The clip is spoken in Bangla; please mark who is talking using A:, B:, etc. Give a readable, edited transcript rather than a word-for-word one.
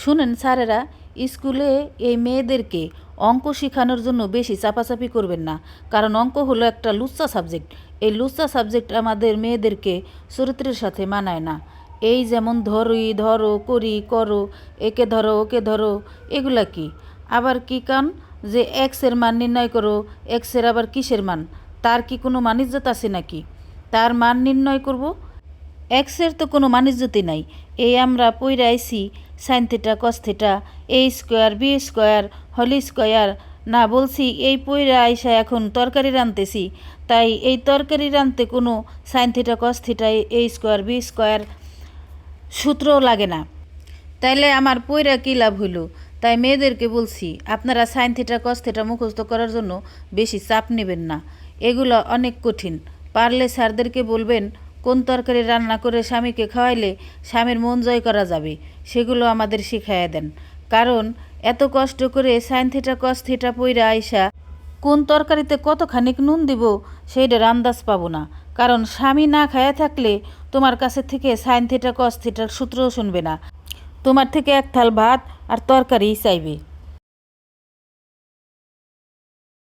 A: শুনেন স্যারেরা, স্কুলে এই মেয়েদেরকে অঙ্ক শেখানোর জন্য বেশি চাপাচাপি করবেন না, কারণ অঙ্ক হলো একটা লুচ্চা সাবজেক্ট। এই লুচ্চা সাবজেক্ট আমাদের মেয়েদেরকে চরিত্রের সাথে মানায় না। এই যেমন ধরি, ধরো, করি, করো, একে ধরো, ওকে ধরো, এগুলা কি? আবার কি কান যে এক্সের মান নির্ণয় করো, এক্সের আবার কিসের মান? তার কি কোনো মানিজ্যত আছে নাকি? তার মান নির্ণয় করব? এক্সের তো কোনো মানিজ্যতি নাই। এই আমরা পইরা আইছি সাইন থিটা কস থিটা এ স্কোয়ার বি স্কোয়ার হলি স্কোয়ার। না, বলছি এই পইরা আইসা এখন তরকারি রাঁধতেছি, তাই এই তরকারি রাঁধতে কোনো সাইন থিটা কস থিটা এ স্কোয়ার বি স্কোয়ার সূত্রও লাগে না। তাইলে আমার পইরা কী লাভ হইল? তাই মেয়েদেরকে বলছি, আপনারা সাইন থিটা কস থিটা মুখস্থ করার জন্য বেশি চাপ নেবেন না। এগুলো অনেক কঠিন। পারলে স্যারদেরকে বলবেন কোন তরকারি রান্না করে স্বামীকে খাওয়াইলে স্বামীর মন জয় করা যাবে, সেগুলো আমাদের শিখাইয়া দেন। কারণ এত কষ্ট করে সাইন থিটা কস থিটা পইরা আইসা কোন তরকারিতে কতখানিক নুন দিব সেইটার আন্দাজ পাবো না। কারণ স্বামী না খায়া থাকলে তোমার কাছে থেকে সাইন থিটা কস থিটার সূত্রও শুনবে না, তোমার থেকে এক থাল ভাত আর তরকারিই চাইবে।